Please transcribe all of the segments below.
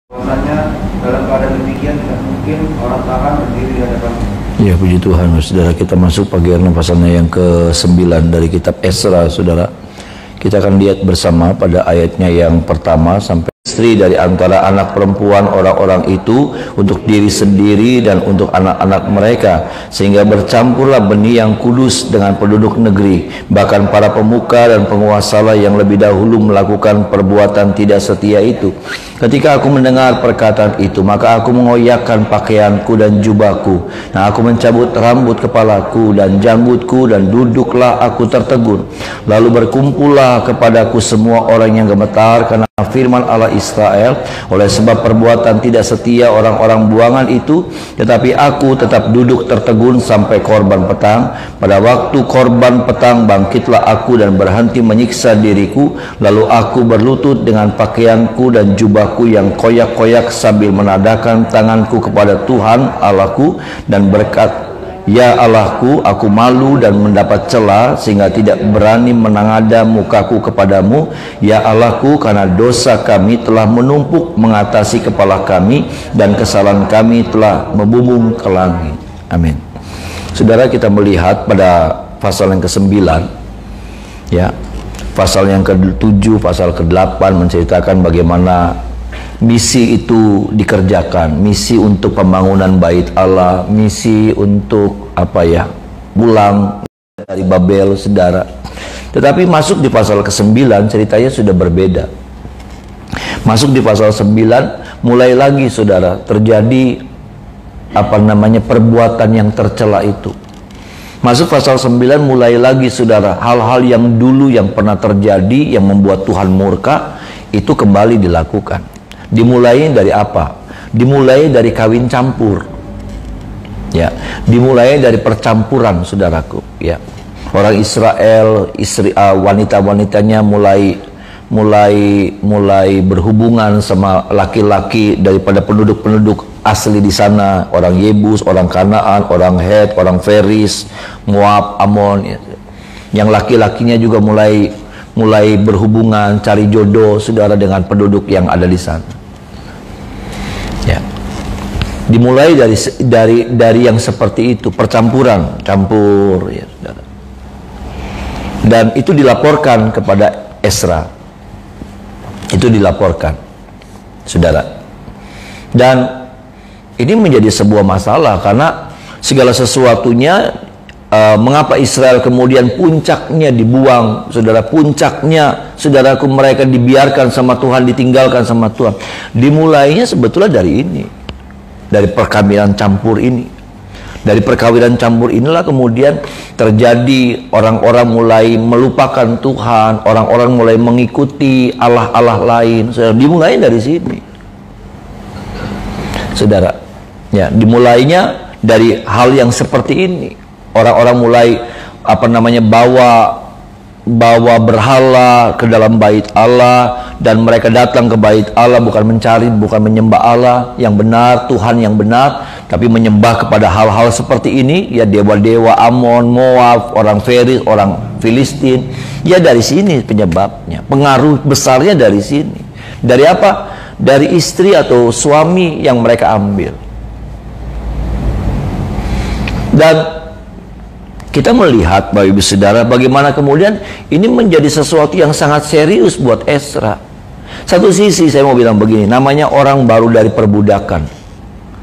Bahwasanya dalam keadaan demikian tidak mungkin orang tahan berdiri di hadapan. Ya, puji Tuhan, saudara. Kita masuk pagi hari pasalnya yang ke-9 dari kitab Esra, saudara. Kita akan lihat bersama pada ayatnya yang pertama sampai istri dari antara anak perempuan orang-orang itu untuk diri sendiri dan untuk anak-anak mereka, sehingga bercampurlah benih yang kudus dengan penduduk negeri. Bahkan para pemuka dan penguasalah yang lebih dahulu melakukan perbuatan tidak setia itu. Ketika aku mendengar perkataan itu, maka aku mengoyakkan pakaianku dan jubahku. Nah, aku mencabut rambut kepalaku dan janggutku, dan duduklah aku tertegun. Lalu berkumpullah kepadaku semua orang yang gemetar karena firman Allah Israel, oleh sebab perbuatan tidak setia orang-orang buangan itu. Tetapi aku tetap duduk tertegun sampai korban petang. Pada waktu korban petang bangkitlah aku dan berhenti menyiksa diriku. Lalu aku berlutut dengan pakaianku dan jubahku yang koyak-koyak sambil menadahkan tanganku kepada Tuhan Allahku dan berkata, ya Allahku, aku malu dan mendapat celah sehingga tidak berani menangada mukaku kepadamu. Ya Allahku, karena dosa kami telah menumpuk mengatasi kepala kami dan kesalahan kami telah membumbung ke langit. Amin. Saudara, kita melihat pada pasal yang ke-9, ya, pasal yang ke-7, pasal ke-8 menceritakan bagaimana misi itu dikerjakan, misi untuk pembangunan bait Allah, misi untuk pulang dari Babel, saudara. Tetapi masuk di pasal ke-9 ceritanya sudah berbeda. Masuk di pasal 9 mulai lagi, saudara, terjadi perbuatan yang tercela itu. Masuk pasal 9 mulai lagi, saudara, hal-hal yang dulu yang pernah terjadi yang membuat Tuhan murka itu kembali dilakukan. Dimulai dari apa? Dimulai dari kawin campur, ya. Dimulai dari percampuran, saudaraku, ya. Orang Israel, wanita-wanitanya mulai berhubungan sama laki-laki daripada penduduk-penduduk asli di sana, orang Yebus, orang Kanaan, orang Het, orang Feris, Moab, Amon, ya. Yang laki-lakinya juga mulai berhubungan, cari jodoh, saudara, dengan penduduk yang ada di sana. Ya. Dimulai dari yang seperti itu, percampuran, campur, ya, saudara. Dan itu dilaporkan kepada Esra. Itu dilaporkan, saudara. Dan ini menjadi sebuah masalah karena segala sesuatunya, mengapa Israel kemudian puncaknya dibuang, saudara, puncaknya, saudaraku, mereka dibiarkan sama Tuhan, ditinggalkan sama Tuhan. Dimulainya sebetulnya dari ini, dari perkawinan campur ini. Dari perkawinan campur inilah kemudian terjadi orang-orang mulai melupakan Tuhan, orang-orang mulai mengikuti Allah-Allah lain, saudara. Dimulai dari sini, saudara, ya. Dimulainya dari hal yang seperti ini. Orang-orang mulai bawa berhala ke dalam bait Allah, dan mereka datang ke bait Allah bukan menyembah Allah yang benar, Tuhan yang benar, tapi menyembah kepada hal-hal seperti ini, ya, dewa-dewa Amon, Moab, orang Feris, orang Filistin. Ya, dari sini penyebabnya. Pengaruh besarnya dari sini. Dari apa? Dari istri atau suami yang mereka ambil. Dan kita melihat, Bapak Ibu Saudara, bagaimana kemudian ini menjadi sesuatu yang sangat serius buat Esra. Satu sisi saya mau bilang begini, namanya orang baru dari perbudakan,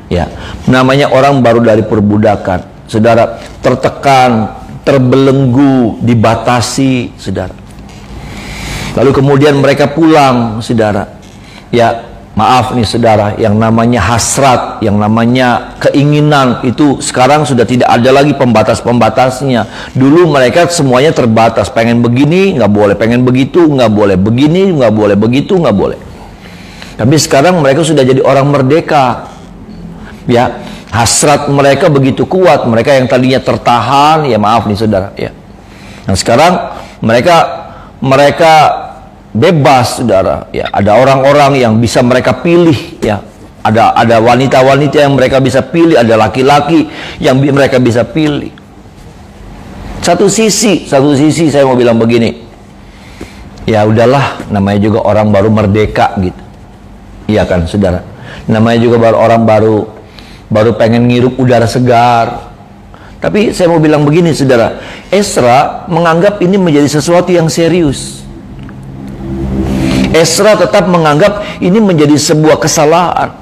ya, namanya orang baru dari perbudakan, saudara, tertekan, terbelenggu, dibatasi, saudara. Lalu kemudian mereka pulang, saudara, ya. Maaf nih, saudara, yang namanya hasrat, yang namanya keinginan itu sekarang sudah tidak ada lagi pembatas-pembatasnya. Dulu mereka semuanya terbatas, pengen begini nggak boleh, pengen begitu nggak boleh, begini nggak boleh, begitu nggak boleh. Tapi sekarang mereka sudah jadi orang merdeka, ya. Hasrat mereka begitu kuat, mereka yang tadinya tertahan, ya, maaf nih, saudara, ya. Nah, sekarang mereka bebas, saudara, ya. Ada orang-orang yang bisa mereka pilih, ya. Ada wanita-wanita yang mereka bisa pilih, ada laki-laki yang mereka bisa pilih. Satu sisi saya mau bilang begini, ya udahlah, namanya juga orang baru merdeka gitu. Iya kan, saudara? Namanya juga orang baru pengen ngirup udara segar. Tapi saya mau bilang begini, saudara, Ezra menganggap ini menjadi sesuatu yang serius. Ezra tetap menganggap ini menjadi sebuah kesalahan.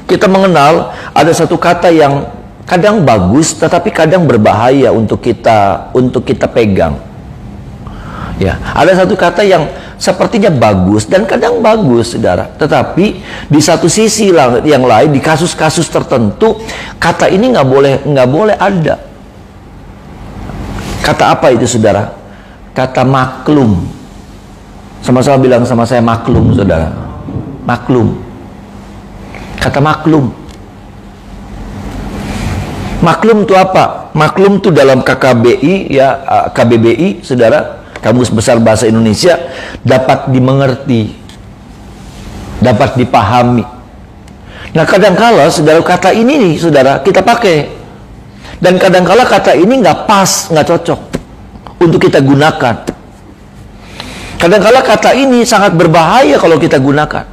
Kita mengenal ada satu kata yang kadang bagus, tetapi kadang berbahaya untuk kita pegang. Ya, ada satu kata yang sepertinya bagus dan kadang bagus, saudara. Tetapi di satu sisi yang lain, di kasus-kasus tertentu, kata ini nggak boleh ada. Kata apa itu, saudara? Kata maklum. Sama-sama bilang sama saya, maklum, saudara. Maklum. Kata maklum. Maklum itu apa? Maklum itu dalam KKBI, ya, KBBI, saudara, Kamus Besar Bahasa Indonesia, dapat dimengerti, dapat dipahami. Nah, kadangkala, saudara, kata ini nih, saudara, kita pakai. Dan kadangkala kata ini nggak pas, nggak cocok untuk kita gunakan. Kadangkala kata ini sangat berbahaya kalau kita gunakan.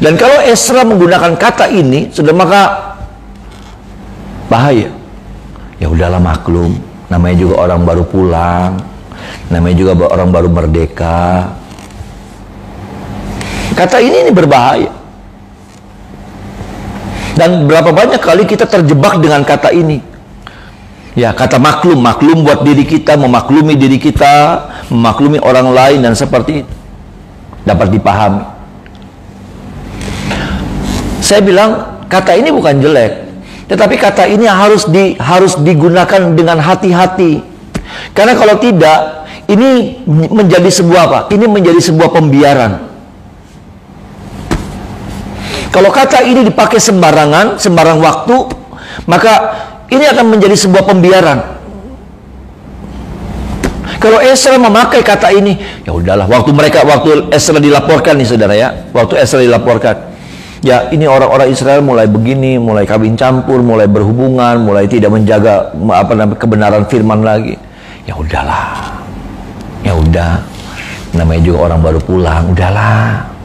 Dan kalau Ezra menggunakan kata ini, sudah maka bahaya. Ya udahlah, maklum. Namanya juga orang baru pulang. Namanya juga orang baru merdeka. Kata ini berbahaya. Dan berapa banyak kali kita terjebak dengan kata ini. Ya, kata maklum. Maklum buat diri kita, memaklumi diri kita, memaklumi orang lain, dan seperti itu. Dapat dipahami. Saya bilang, kata ini bukan jelek. Tetapi kata ini harus digunakan dengan hati-hati. Karena kalau tidak, ini menjadi sebuah apa? Ini menjadi sebuah pembiaran. Kalau kata ini dipakai sembarang waktu, maka ini akan menjadi sebuah pembiaran. Kalau Ezra memakai kata ini, ya udahlah. Waktu Ezra dilaporkan nih, saudara, ya. Waktu Ezra dilaporkan, ya, ini orang-orang Israel mulai begini, mulai kawin campur, mulai berhubungan, mulai tidak menjaga kebenaran firman lagi. Ya udahlah. Ya udah. Namanya juga orang baru pulang, udahlah.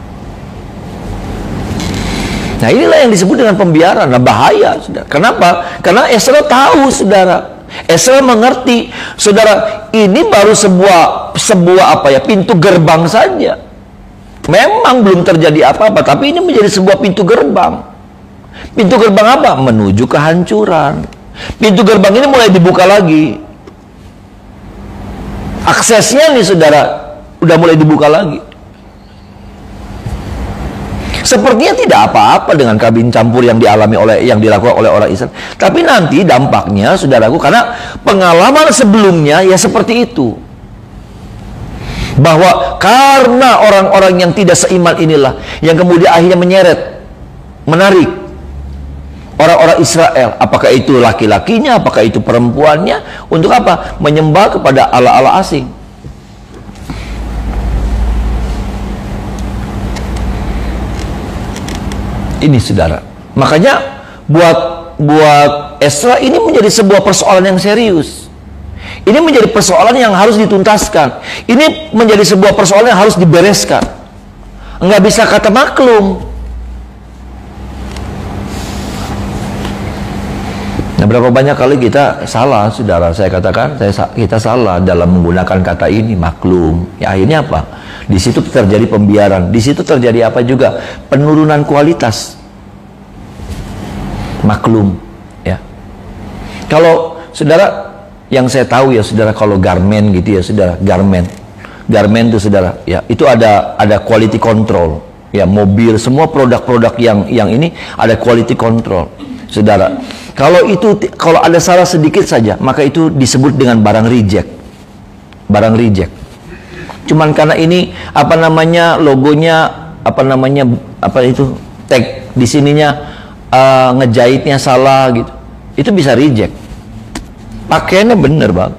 Nah, inilah yang disebut dengan pembiaran. Nah, bahaya, saudara. Kenapa? Karena Ezra tahu, saudara. Ezra mengerti, saudara, ini baru sebuah apa ya, pintu gerbang saja. Memang belum terjadi apa-apa, tapi ini menjadi sebuah pintu gerbang. Pintu gerbang apa? Menuju kehancuran. Pintu gerbang ini mulai dibuka lagi. Aksesnya nih, saudara, udah mulai dibuka lagi. Sepertinya tidak apa-apa dengan kawin campur yang dilakukan oleh orang Israel. Tapi nanti dampaknya, saudaraku, karena pengalaman sebelumnya ya seperti itu. Bahwa karena orang-orang yang tidak seiman inilah yang kemudian akhirnya menarik orang-orang Israel, apakah itu laki-lakinya, apakah itu perempuannya, untuk apa? Menyembah kepada allah-allah asing. Ini, saudara. Makanya buat Ezra ini menjadi sebuah persoalan yang serius. Ini menjadi persoalan yang harus dituntaskan. Ini menjadi sebuah persoalan yang harus dibereskan. Enggak bisa kata maklum. Nah, berapa banyak kali kita salah, saudara. Saya katakan, kita salah dalam menggunakan kata ini, maklum. Ya, akhirnya apa? Di situ terjadi pembiaran. Di situ terjadi apa juga? Penurunan kualitas. Maklum, ya. Kalau saudara, yang saya tahu ya, saudara, kalau garmen gitu ya, saudara, garmen itu, saudara, ya, itu ada quality control. Ya, mobil, semua produk-produk yang ini ada quality control, saudara. Kalau ada salah sedikit saja, maka itu disebut dengan barang reject. Barang reject. Cuman karena ini apa namanya, logonya apa itu, tag di sininya ngejahitnya salah gitu, itu bisa reject. Pakaiannya bener, Bang.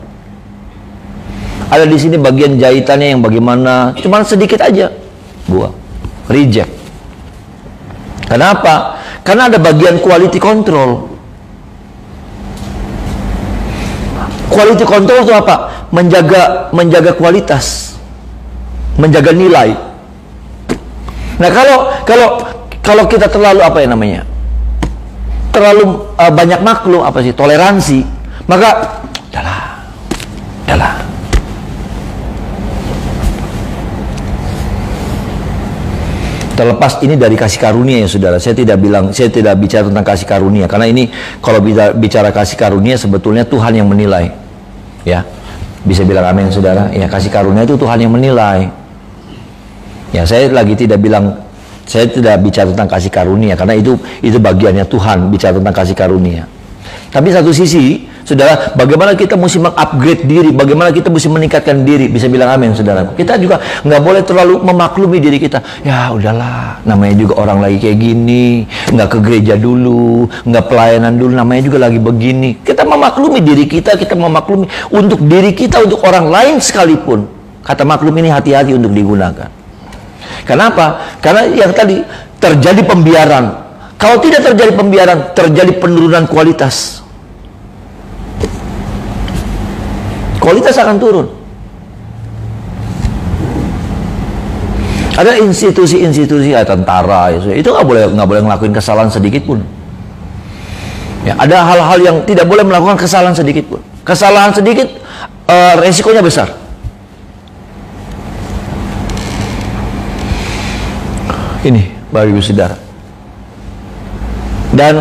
Ada di sini bagian jahitannya yang bagaimana, cuman sedikit aja, buang, reject. Kenapa? Karena ada bagian quality control. Quality control itu apa? Menjaga kualitas, menjaga nilai. Nah, kalau kalau kita terlalu apa ya namanya, terlalu banyak maklum, apa sih, toleransi, maka udahlah. Terlepas ini dari kasih karunia ya saudara, saya tidak bicara tentang kasih karunia, karena ini kalau bicara kasih karunia sebetulnya Tuhan yang menilai, ya. Bisa bilang amin saudara, ya, kasih karunia itu Tuhan yang menilai. Ya, saya tidak bicara tentang kasih karunia, karena itu bagiannya Tuhan bicara tentang kasih karunia. Tapi satu sisi, saudara, bagaimana kita mesti mengupgrade diri, bagaimana kita mesti meningkatkan diri, bisa bilang amin saudara. Kita juga nggak boleh terlalu memaklumi diri kita. Ya udahlah, namanya juga orang lagi kayak gini, nggak ke gereja dulu, nggak pelayanan dulu, namanya juga lagi begini. Kita memaklumi diri kita memaklumi untuk diri kita, untuk orang lain sekalipun. Kata maklum ini hati-hati untuk digunakan. Kenapa? Karena yang tadi terjadi pembiaran. Kalau tidak terjadi pembiaran, terjadi penurunan kualitas. Kualitas akan turun. Ada institusi-institusi, tentara, itu nggak boleh ngelakuin kesalahan sedikit pun. Ya, ada hal-hal yang tidak boleh melakukan kesalahan sedikit pun. Kesalahan sedikit, resikonya besar. Ini, Bapak Ibu Saudara. Dan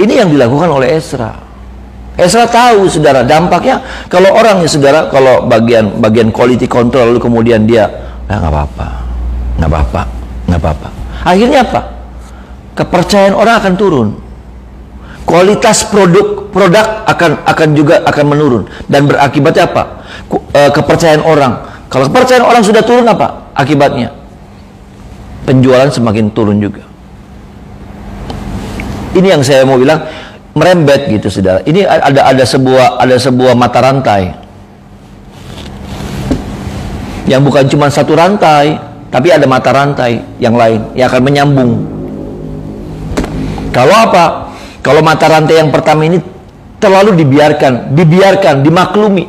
ini yang dilakukan oleh Ezra. Ezra tahu saudara dampaknya kalau orang ya saudara, kalau bagian quality control lalu kemudian dia nggak apa-apa. Akhirnya apa? Kepercayaan orang akan turun, kualitas produk akan menurun, dan berakibatnya apa? Kepercayaan orang. Kalau kepercayaan orang sudah turun, apa akibatnya? Penjualan semakin turun juga. Ini yang saya mau bilang, merembet gitu saudara. Ini ada sebuah mata rantai yang bukan cuma satu rantai, tapi ada mata rantai yang lain yang akan menyambung. Kalau apa? Kalau mata rantai yang pertama ini terlalu dibiarkan, dimaklumi,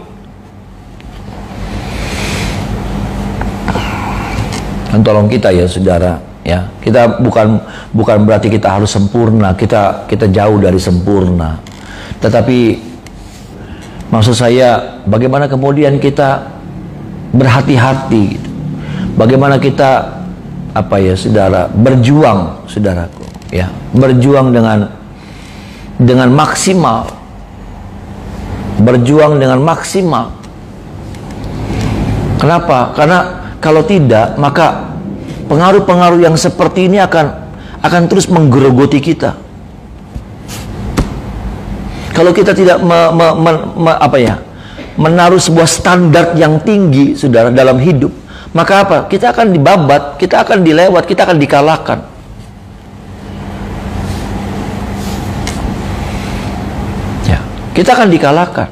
dan tolong kita ya saudara, ya, kita bukan berarti kita harus sempurna, kita jauh dari sempurna, tetapi maksud saya bagaimana kemudian kita berhati-hati gitu. Bagaimana kita apa ya saudara, berjuang saudaraku, ya, berjuang dengan maksimal, berjuang dengan maksimal. Kenapa? Karena kalau tidak, maka pengaruh-pengaruh yang seperti ini akan terus menggerogoti kita. Kalau kita tidak menaruh sebuah standar yang tinggi saudara dalam hidup, maka apa? Kita akan dibabat, kita akan dilewat, kita akan dikalahkan. Ya, kita akan dikalahkan.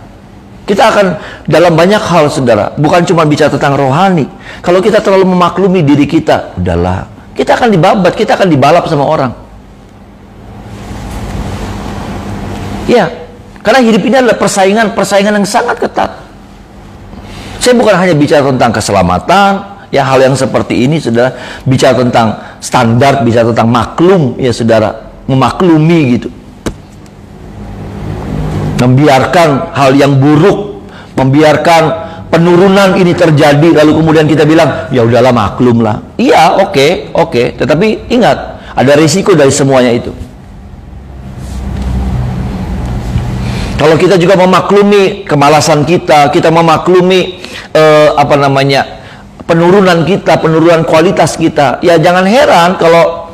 Kita akan dalam banyak hal saudara, bukan cuma bicara tentang rohani. Kalau kita terlalu memaklumi diri kita, udahlah, kita akan dibabat, kita akan dibalap sama orang. Ya, karena hidup ini adalah persaingan yang sangat ketat. Saya bukan hanya bicara tentang keselamatan, ya, hal yang seperti ini saudara, bicara tentang standar, bicara tentang maklum, ya saudara, memaklumi gitu. Membiarkan hal yang buruk, membiarkan penurunan ini terjadi, lalu kemudian kita bilang ya udahlah, maklum lah. Iya, oke, tetapi ingat, ada risiko dari semuanya itu. Kalau kita juga memaklumi kemalasan kita memaklumi penurunan kita, penurunan kualitas kita, ya jangan heran kalau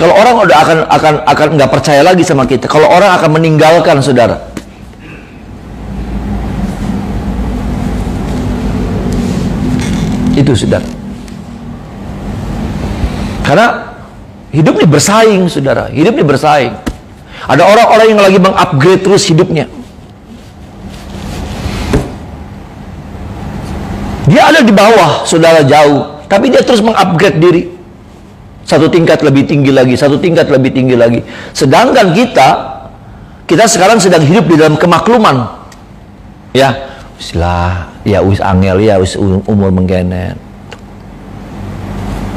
orang udah akan nggak percaya lagi sama kita, kalau orang akan meninggalkan saudara. Itu saudara. Karena hidup ini bersaing saudara, hidup ini bersaing. Ada orang-orang yang lagi mengupgrade terus hidupnya. Dia ada di bawah saudara, jauh, tapi dia terus mengupgrade diri. Satu tingkat lebih tinggi lagi, satu tingkat lebih tinggi lagi. Sedangkan kita sekarang sedang hidup di dalam kemakluman. Ya, ya wis angel, ya wis umur menggenet,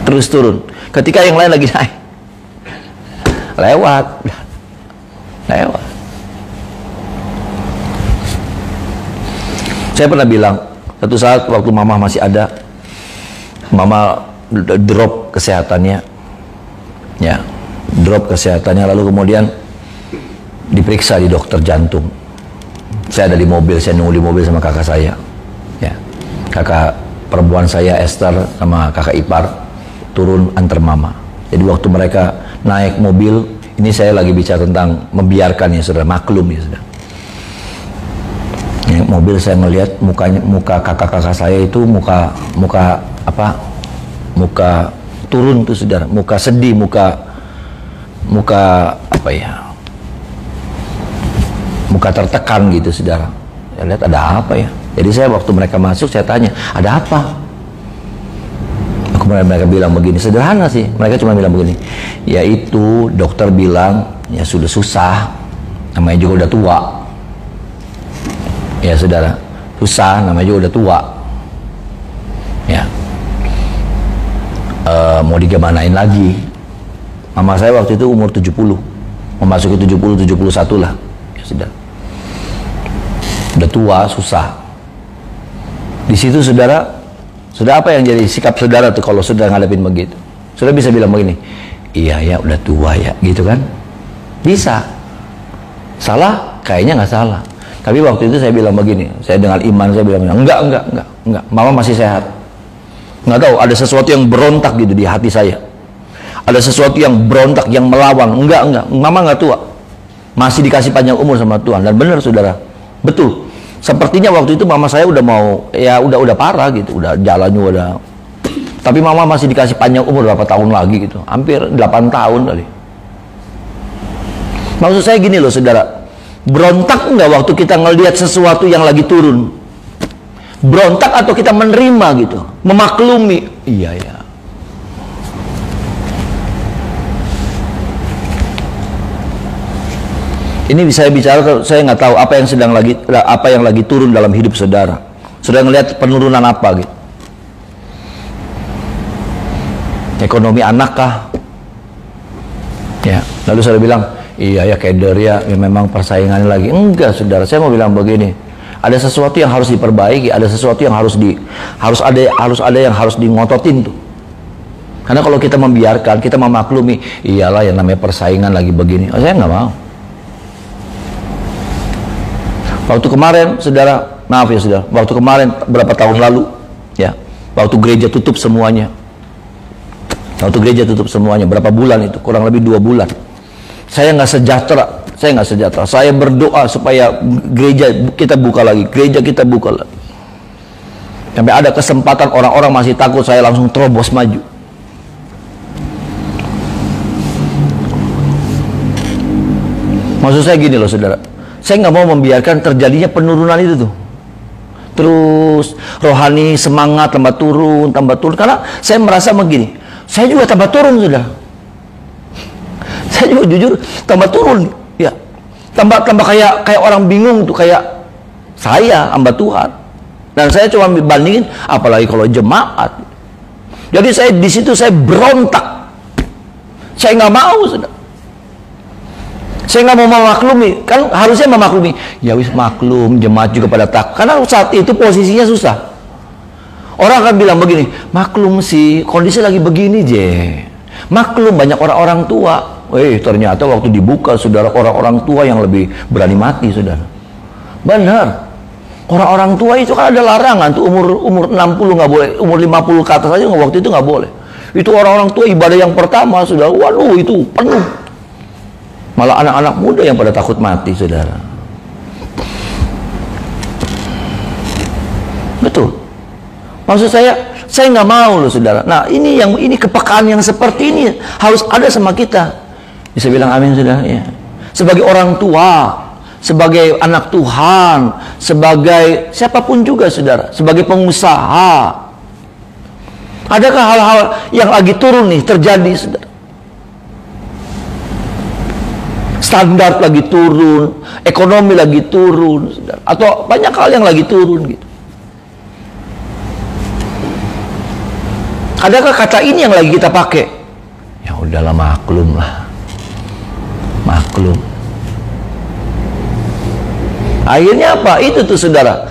terus turun. Ketika yang lain lagi naik, lewat. Saya pernah bilang, satu saat waktu mama masih ada, mama drop kesehatannya, ya, drop kesehatannya, lalu kemudian diperiksa di dokter jantung. Saya ada di mobil, saya nunggu di mobil sama kakak saya, ya, kakak perempuan saya Esther sama kakak ipar turun antar mama. Jadi waktu mereka naik mobil, ini saya lagi bicara tentang membiarkan ya saudara, maklum ya saudara. Ya, mobil saya ngelihat muka kakak-kakak saya itu muka turun tuh saudara, muka sedih, muka apa ya, muka tertekan gitu saudara. Saya lihat ada apa ya. Jadi saya waktu mereka masuk saya tanya, ada apa? Kemudian mereka bilang begini, sederhana sih, mereka cuma bilang begini, yaitu dokter bilang ya sudah susah, namanya juga udah tua. Ya saudara, susah, namanya juga udah tua. Ya, mau digimanain lagi. Mama saya waktu itu umur 70, memasuki 70-71 lah. Ya saudara, udah tua, susah. Di situ saudara, sudah apa yang jadi sikap saudara tuh kalau sudah ngadepin begitu? Sudah bisa bilang begini, iya ya udah tua ya, gitu kan? Bisa. Salah? Kayaknya nggak salah. Tapi waktu itu saya bilang begini, saya dengan iman saya bilang, enggak, mama masih sehat. Nggak tahu, ada sesuatu yang berontak gitu di hati saya. Ada sesuatu yang berontak, yang melawan. Enggak, mama nggak tua. Masih dikasih panjang umur sama Tuhan. Dan benar saudara, betul. Sepertinya waktu itu mama saya udah mau, ya udah parah gitu, udah jalannya udah. Tapi mama masih dikasih panjang umur berapa tahun lagi gitu, hampir 8 tahun kali. Maksud saya gini loh saudara, berontak nggak waktu kita ngelihat sesuatu yang lagi turun? Berontak atau kita menerima gitu, memaklumi? Iya ya. Ini bisa bicara, saya nggak tahu apa yang lagi turun dalam hidup saudara. Saudara ngelihat penurunan apa gitu? Ekonomi anak kah? Ya, lalu saya bilang, iya ya keder ya, memang persaingannya lagi. Enggak saudara, saya mau bilang begini, ada sesuatu yang harus diperbaiki, ada sesuatu yang harus ada yang harus dingototin tuh. Karena kalau kita membiarkan, kita memaklumi, iyalah yang namanya persaingan lagi begini, saya nggak mau. Waktu kemarin saudara, maaf ya saudara, waktu kemarin berapa tahun lalu ya, waktu gereja tutup semuanya, berapa bulan itu, kurang lebih 2 bulan, saya nggak sejahtera. Saya berdoa supaya gereja kita buka lagi, sampai ada kesempatan orang-orang masih takut, saya langsung terobos maju. Maksud saya gini loh saudara, saya nggak mau membiarkan terjadinya penurunan itu tuh. Terus rohani semangat tambah turun, karena saya merasa begini, saya juga tambah turun saudara. Saya juga jujur tambah turun, ya. Tambah kayak orang bingung tuh, kayak saya hamba Tuhan. Dan saya cuma bandingin, apalagi kalau jemaat. Jadi saya di situ saya berontak. Saya nggak mau saudara. Saya nggak mau memaklumi, kan harusnya memaklumi. Ya wis maklum, jemaat juga pada takut. Karena saat itu posisinya susah. Orang akan bilang begini, maklum sih, kondisi lagi begini je. Maklum banyak orang-orang tua. Ternyata waktu dibuka saudara, orang-orang tua yang lebih berani mati saudara. Benar. Orang-orang tua itu kan ada larangan tuh, umur 60 nggak boleh, umur 50 ke atas aja waktu itu nggak boleh. Itu orang-orang tua ibadah yang pertama saudara. Waduh itu penuh. Malah anak-anak muda yang pada takut mati saudara. Betul. Maksud saya nggak mau loh saudara. Nah ini kepekaan yang seperti ini harus ada sama kita. Bisa bilang amin saudara ya. Sebagai orang tua, sebagai anak Tuhan, sebagai siapapun juga saudara, sebagai pengusaha, adakah hal-hal yang lagi turun nih terjadi saudara? Standar lagi turun, ekonomi lagi turun saudara, atau banyak hal yang lagi turun gitu. Adakah kata ini yang lagi kita pakai? Ya udahlah maklum lah. Maklum. Akhirnya apa? Itu tuh saudara.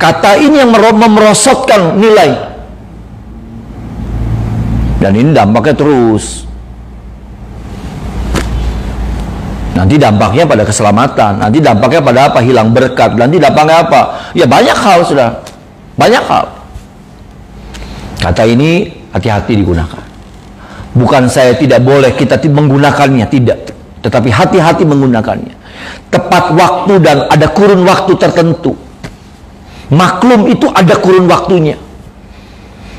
Kata ini yang merosotkan nilai. Dan ini dampaknya terus. Nanti dampaknya pada keselamatan. Nanti dampaknya pada apa? Hilang berkat. Nanti dampaknya apa? Ya banyak hal, saudara. Banyak hal. Kata ini hati-hati digunakan. Bukan saya tidak boleh kita menggunakannya, tidak. Tetapi hati-hati menggunakannya. Tepat waktu dan ada kurun waktu tertentu. Maklum itu ada kurun waktunya.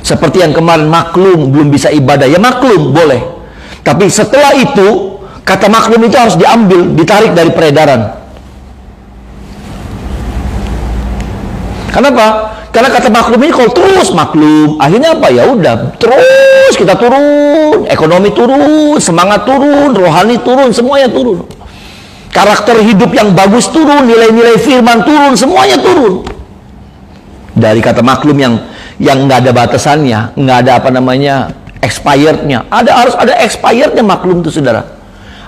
Seperti yang kemarin maklum belum bisa ibadah. Ya maklum, boleh. Tapi setelah itu, kata maklum itu harus diambil, ditarik dari peredaran. Kenapa? Karena kata maklum ini kalau terus maklum, akhirnya apa? Ya udah, terus kita turun, ekonomi turun, semangat turun, rohani turun, semuanya turun. Karakter hidup yang bagus turun, nilai-nilai firman turun, semuanya turun. Dari kata maklum yang nggak ada batasannya, nggak ada apa namanya expirednya. Harus ada expirednya maklum itu, saudara.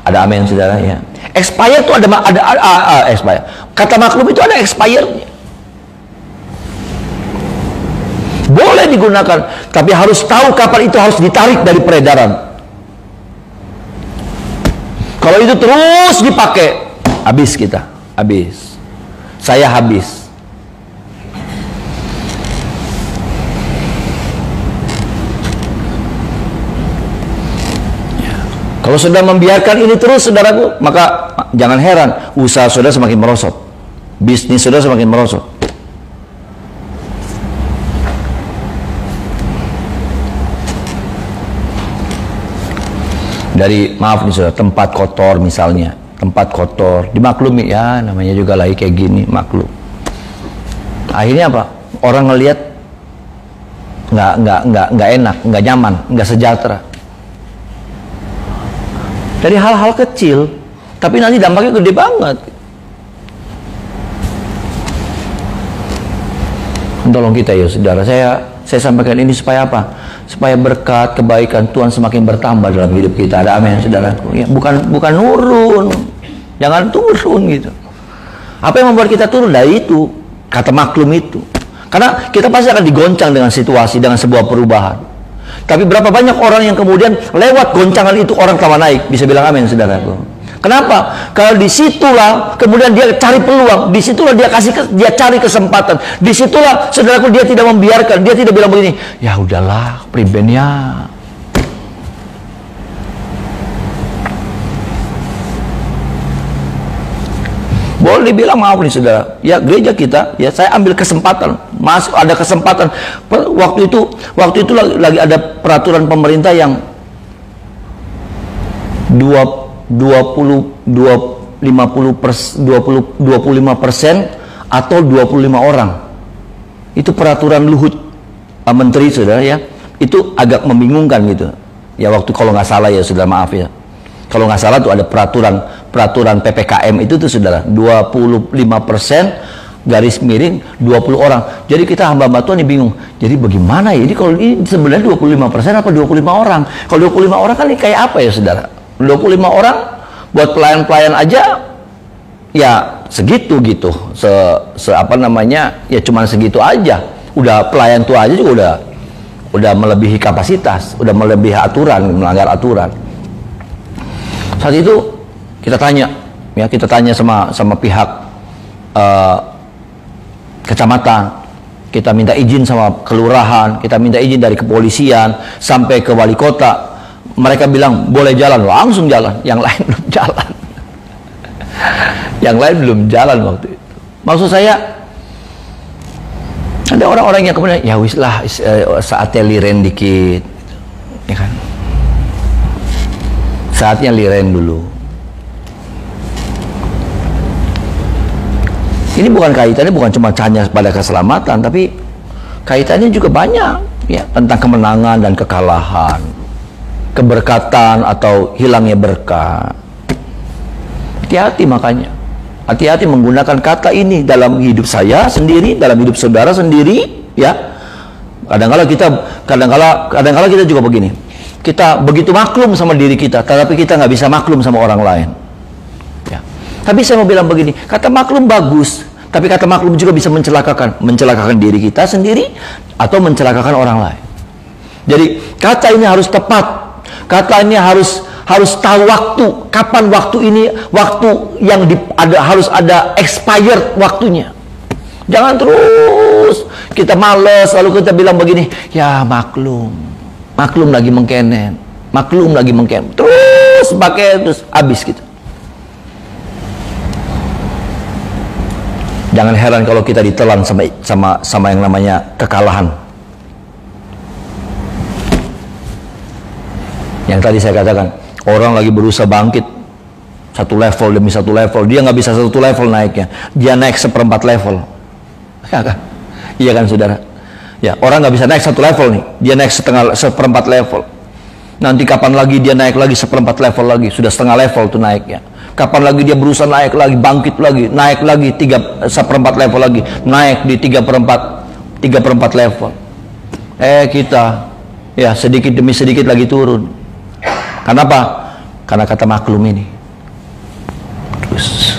Ada amin, saudara, ya. Expired itu ada expired. Kata maklum itu ada expirednya. Boleh digunakan, tapi harus tahu kapan itu harus ditarik dari peredaran. Kalau itu terus dipakai, habis kita, habis. Saya habis. Kalau sudah membiarkan ini terus, saudaraku, maka jangan heran usaha saudara semakin merosot, bisnis saudara semakin merosot. Dari maaf nih saudara, tempat kotor misalnya, tempat kotor dimaklumi, ya namanya juga lagi kayak gini, maklum. Akhirnya apa? Orang ngelihat nggak enak, nggak nyaman, nggak sejahtera. Dari hal-hal kecil, tapi nanti dampaknya gede banget. Tolong kita ya saudara, saya sampaikan ini supaya apa? Supaya berkat, kebaikan Tuhan semakin bertambah dalam hidup kita. Ada amin, saudaraku. Ya, bukan nurun, jangan turun gitu. Apa yang membuat kita turun? Dari itu, kata maklum itu. Karena kita pasti akan digoncang dengan situasi, dengan sebuah perubahan. Tapi berapa banyak orang yang kemudian lewat goncangan itu orang tambah naik? Bisa bilang amin, saudaraku. Kenapa? Kalau disitulah kemudian dia cari peluang, disitulah dia cari kesempatan, disitulah saudaraku dia tidak membiarkan, dia tidak bilang begini, ya udahlah, pribennya. Boleh dibilang maaf nih saudara, ya gereja kita, ya saya ambil kesempatan, masuk ada kesempatan. Waktu itu lagi ada peraturan pemerintah yang 25% atau 25 orang. Itu peraturan Luhut Menteri, saudara, ya. Itu agak membingungkan gitu. Ya waktu kalau nggak salah ya, saudara, maaf ya. Kalau nggak salah tuh ada peraturan PPKM itu tuh, saudara, 25% garis miring 20 orang. Jadi kita hamba Tuhan bingung. Jadi bagaimana ya? Jadi kalau ini sebenarnya 25% apa 25 orang? Kalau 25 orang kan ini kayak apa ya, saudara? 25 orang buat pelayan-pelayan aja ya segitu gitu. Apa namanya? Ya cuman segitu aja. Udah pelayan tuh aja juga udah melebihi kapasitas, udah melebihi aturan, melanggar aturan. Saat itu kita tanya sama pihak kecamatan, kita minta izin sama kelurahan, kita minta izin dari kepolisian sampai ke wali kota. Mereka bilang boleh jalan, langsung jalan. Yang lain belum jalan. Yang lain belum jalan waktu itu. Maksud saya, ada orang-orang yang kemudian ya wis lah, saatnya liren dikit, ya kan? Saatnya liren dulu. Ini kaitannya bukan cuma hanya pada keselamatan, tapi kaitannya juga banyak ya, tentang kemenangan dan kekalahan, keberkatan atau hilangnya berkat. Hati-hati, makanya hati-hati menggunakan kata ini dalam hidup saya sendiri, dalam hidup saudara sendiri, ya. Kadang-kala kita juga begini. Kita begitu maklum sama diri kita, tetapi kita nggak bisa maklum sama orang lain. Tapi saya mau bilang begini, kata maklum bagus, tapi kata maklum juga bisa mencelakakan diri kita sendiri atau mencelakakan orang lain. Jadi kata ini harus tepat, kata ini harus tahu waktu, kapan waktu ini, waktu yang harus ada expired waktunya. Jangan terus kita males lalu kita bilang begini, ya maklum lagi mengkenen, terus pakai terus habis gitu. Jangan heran kalau kita ditelan sama yang namanya kekalahan. Yang tadi saya katakan, orang lagi berusaha bangkit satu level demi satu level, dia nggak bisa satu level naiknya, dia naik 1/4 level. Ya kan? Iya kan saudara? Ya, orang nggak bisa naik satu level nih, dia naik 1/4 level. Nanti kapan lagi dia naik lagi 1/4 level lagi, sudah setengah level tuh naiknya. Kapan lagi dia berusaha naik lagi, bangkit lagi, naik lagi 1/4 level lagi, naik di 3/4 level. Kita ya sedikit demi sedikit lagi turun. Kenapa? Karena kata maklum ini. Terus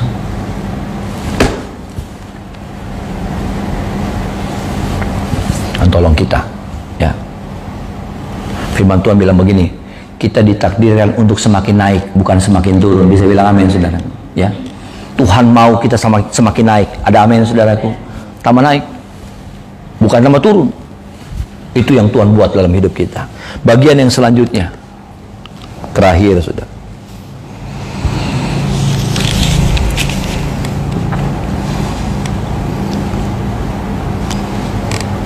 tolong kita, ya. Firman Tuhan bilang begini, kita ditakdirkan untuk semakin naik, bukan semakin turun. Bisa bilang amin, saudara? Ya, Tuhan mau kita semakin naik. Ada amin, saudaraku? Tambah naik, bukan tambah turun. Itu yang Tuhan buat dalam hidup kita. Bagian yang selanjutnya, terakhir, saudara.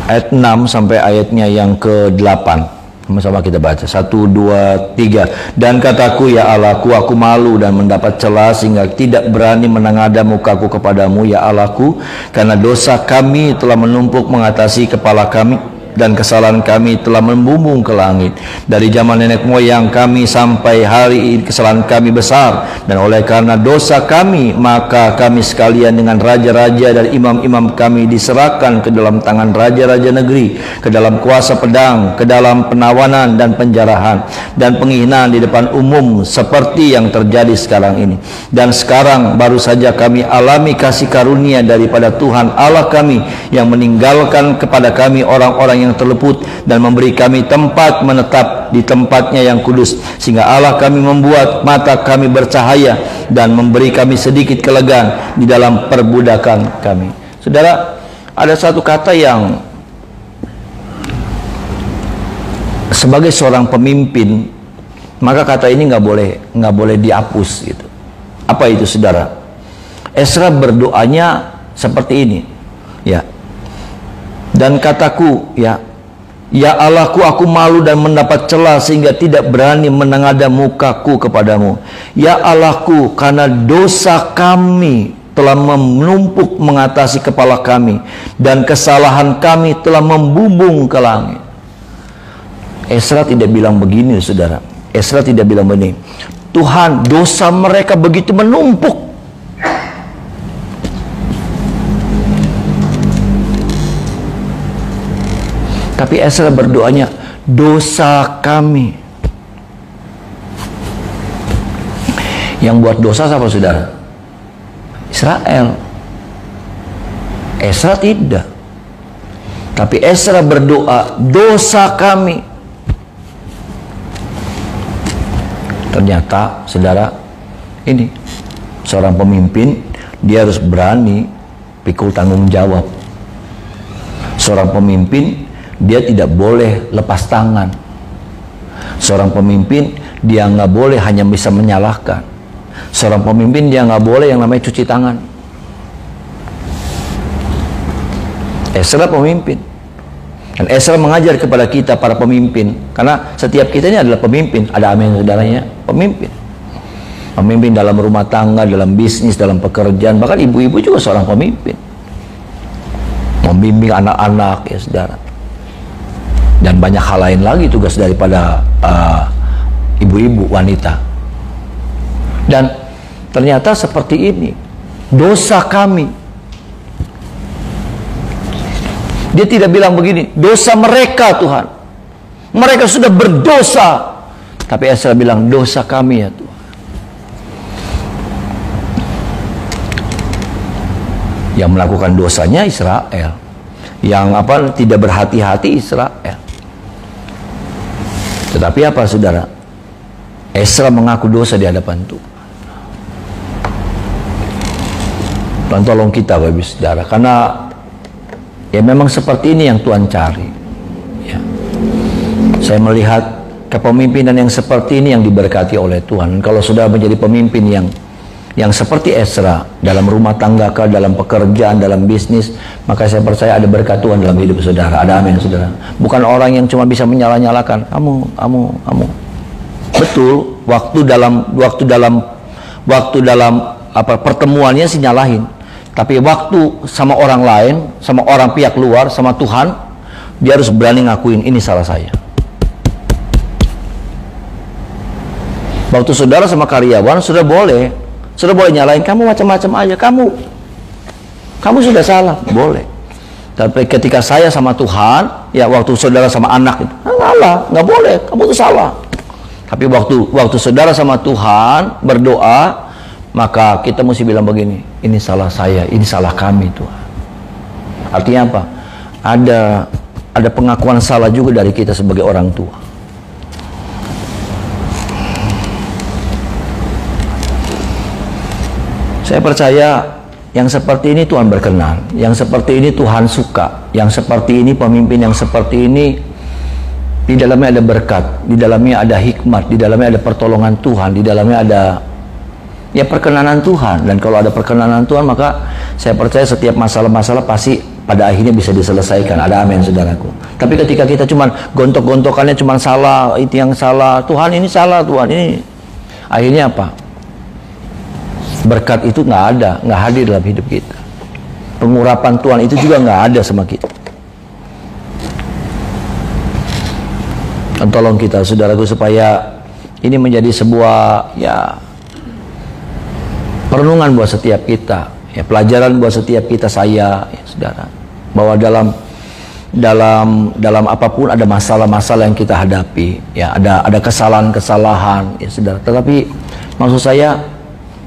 Ayat 6 sampai ayatnya yang ke-8. Sama-sama kita baca. 1, 2, 3. Dan kataku, ya Allahku, aku malu dan mendapat celah sehingga tidak berani menengadah mukaku kepadamu, ya Allahku, karena dosa kami telah menumpuk mengatasi kepala kami, dan kesalahan kami telah membumbung ke langit. Dari zaman nenek moyang kami sampai hari ini kesalahan kami besar, dan oleh karena dosa kami maka kami sekalian dengan raja-raja dan imam-imam kami diserahkan ke dalam tangan raja-raja negeri, ke dalam kuasa pedang, ke dalam penawanan dan penjarahan dan penghinaan di depan umum seperti yang terjadi sekarang ini. Dan sekarang baru saja kami alami kasih karunia daripada Tuhan Allah kami, yang meninggalkan kepada kami orang-orang yang terleput dan memberi kami tempat menetap di tempatnya yang kudus, sehingga Allah kami membuat mata kami bercahaya dan memberi kami sedikit kelegaan di dalam perbudakan kami. Saudara, ada satu kata yang sebagai seorang pemimpin, maka kata ini nggak boleh dihapus gitu. Apa itu, saudara? Ezra berdoanya seperti ini, ya. Dan kataku, ya Allahku, aku malu dan mendapat celah sehingga tidak berani menengadah mukaku kepadamu. Ya Allahku, karena dosa kami telah menumpuk mengatasi kepala kami, dan kesalahan kami telah membumbung ke langit. Ezra tidak bilang begini, saudara. Ezra tidak bilang begini, Tuhan, dosa mereka begitu menumpuk. Tapi Ezra berdoanya, dosa kami. Yang buat dosa siapa, saudara? Israel. Ezra tidak. Tapi Ezra berdoa, dosa kami. Ternyata, saudara, ini seorang pemimpin, dia harus berani pikul tanggung jawab. Seorang pemimpin, dia tidak boleh lepas tangan. Seorang pemimpin, dia nggak boleh hanya bisa menyalahkan. Seorang pemimpin, dia nggak boleh yang namanya cuci tangan. Ezra pemimpin, dan Ezra mengajar kepada kita para pemimpin, karena setiap kita ini adalah pemimpin. Ada amin, saudaranya? Pemimpin. Pemimpin dalam rumah tangga, dalam bisnis, dalam pekerjaan, bahkan ibu-ibu juga seorang pemimpin. Membimbing anak-anak, ya saudara. Dan banyak hal lain lagi tugas daripada ibu-ibu wanita. Dan ternyata seperti ini, dosa kami. Dia tidak bilang begini, dosa mereka Tuhan, mereka sudah berdosa. Tapi Ezra bilang, dosa kami ya Tuhan. Yang melakukan dosanya Israel. Yang tidak berhati-hati Israel. Tetapi apa saudara? Ezra mengaku dosa di hadapan Tuhan. Tuhan tolong kita Bapak Ibu Saudara, karena ya memang seperti ini yang Tuhan cari. Ya. Saya melihat kepemimpinan yang seperti ini yang diberkati oleh Tuhan. Kalau saudara menjadi pemimpin yang seperti Ezra dalam rumah tangga, dalam pekerjaan, dalam bisnis, maka saya percaya ada berkat Tuhan dalam hidup saudara. Ada amin saudara. Bukan orang yang cuma bisa menyala-nyalakan kamu. Betul, waktu dalam pertemuannya sih nyalahin. Tapi waktu sama orang lain, sama orang pihak luar, sama Tuhan, dia harus berani ngakuin ini salah saya. Waktu saudara sama karyawan, sudah boleh nyalain kamu macam-macam aja, kamu sudah salah, boleh. Tapi ketika saya sama Tuhan, ya waktu saudara sama anak itu, nggak boleh, kamu itu salah. Tapi waktu saudara sama Tuhan berdoa, maka kita mesti bilang begini, ini salah saya, ini salah kami Tuhan. Artinya apa? Ada pengakuan salah juga dari kita sebagai orang tua. Saya percaya yang seperti ini Tuhan berkenan, yang seperti ini Tuhan suka, yang seperti ini pemimpin yang seperti ini di dalamnya ada berkat, di dalamnya ada hikmat, di dalamnya ada pertolongan Tuhan, di dalamnya ada ya perkenanan Tuhan. Dan kalau ada perkenanan Tuhan, maka saya percaya setiap masalah-masalah pasti pada akhirnya bisa diselesaikan. Ada amin saudaraku. Tapi ketika kita cuman gontok-gontokannya cuman salah, itu yang salah, Tuhan ini salah, Tuhan ini, akhirnya apa? Berkat itu nggak hadir dalam hidup kita. Pengurapan Tuhan itu juga nggak ada sama kita. Dan tolong kita saudaraku supaya ini menjadi sebuah ya perenungan buat setiap kita, ya pelajaran buat setiap kita, saya ya saudara, bahwa dalam apapun ada masalah-masalah yang kita hadapi, ya ada kesalahan-kesalahan ya saudara. Tetapi maksud saya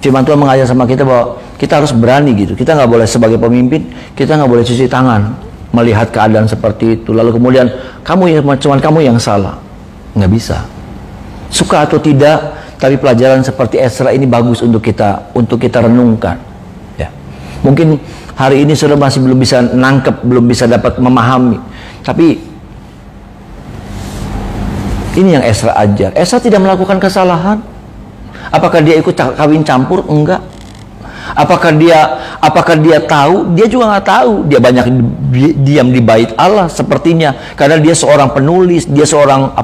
firman Tuhan mengajar sama kita bahwa kita harus berani gitu. Kita nggak boleh sebagai pemimpin, kita nggak boleh cuci tangan melihat keadaan seperti itu lalu kemudian cuman kamu yang salah. Nggak bisa. Suka atau tidak, tapi pelajaran seperti Ezra ini bagus untuk kita renungkan. Ya. Mungkin hari ini saudara masih belum bisa nangkep, belum bisa dapat memahami. Tapi ini yang Ezra ajar. Ezra tidak melakukan kesalahan. Apakah dia ikut kawin campur? Enggak. Apakah dia tahu? Dia juga nggak tahu. Dia banyak diam di bait Allah sepertinya karena dia seorang penulis, dia seorang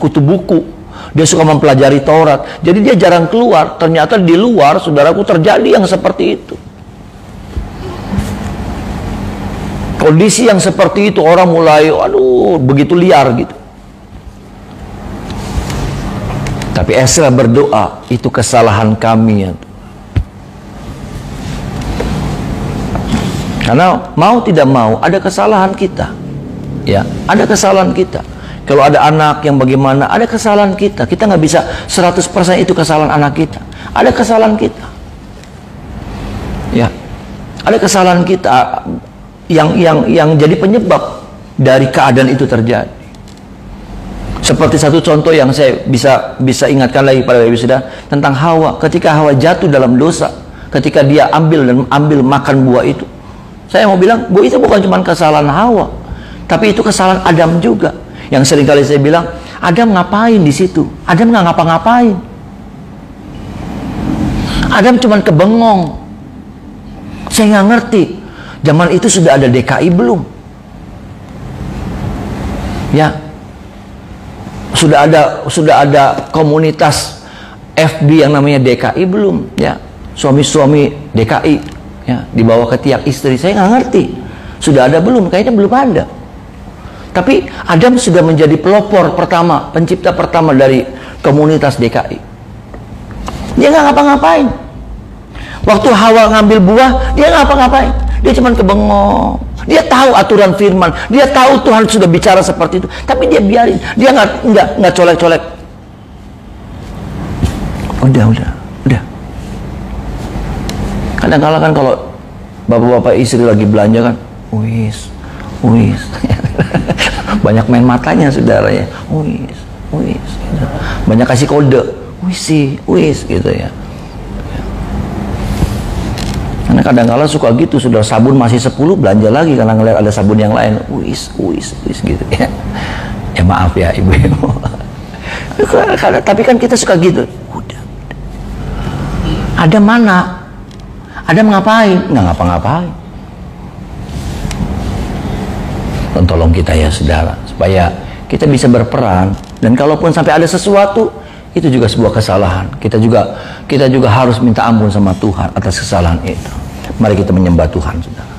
kutu buku. Dia suka mempelajari Taurat. Jadi dia jarang keluar. Ternyata di luar saudaraku terjadi yang seperti itu. Kondisi yang seperti itu orang mulai begitu liar gitu. Tapi Ezra berdoa, itu kesalahan kami ya. Karena mau tidak mau ada kesalahan kita. Ya, ada kesalahan kita. Kalau ada anak yang bagaimana, ada kesalahan kita. Kita nggak bisa 100% itu kesalahan anak kita. Ada kesalahan kita. Ya. Ada kesalahan kita yang jadi penyebab dari keadaan itu terjadi. Seperti satu contoh yang saya bisa ingatkan lagi pada Ibu Saudara tentang Hawa. Ketika Hawa jatuh dalam dosa, ketika dia ambil makan buah itu, saya mau bilang bahwa itu bukan cuma kesalahan Hawa, tapi itu kesalahan Adam juga. Yang seringkali saya bilang, Adam ngapain di situ? Adam nggak ngapa-ngapain. Adam cuma kebengong. Saya nggak ngerti. Zaman itu sudah ada DKI belum? Ya. Sudah ada komunitas FB yang namanya DKI belum? Ya. Suami-suami DKI ya, dibawa ke tiak istri. Saya nggak ngerti. Sudah ada belum? Kayaknya belum ada. Tapi Adam sudah menjadi pelopor pertama, pencipta pertama dari komunitas DKI. Dia nggak ngapa-ngapain. Waktu Hawa ngambil buah, dia nggak ngapa-ngapain. Dia cuma kebengong. Dia tahu aturan firman. Dia tahu Tuhan sudah bicara seperti itu. Tapi dia biarin. Dia nggak colek-colek. Udah. Kadang-kadang kan kalau Bapak-bapak istri lagi belanja kan, wis, wis. Banyak main matanya saudara ya, wis, wis. Gitu. Banyak kasih kode, wis gitu ya. Karena kadang-kala suka gitu, sudah sabun masih 10 belanja lagi karena ngeliat ada sabun yang lain, wis gitu ya. Ya maaf ya ibu-ibu. Tapi kan kita suka gitu. Udah. Ada mana? Ada ngapain? Nggak ngapa-ngapain. Dan tolong kita ya saudara, supaya kita bisa berperan. Dan kalaupun sampai ada sesuatu, itu juga sebuah kesalahan. Kita juga harus minta ampun sama Tuhan atas kesalahan itu. Mari kita menyembah Tuhan saudara.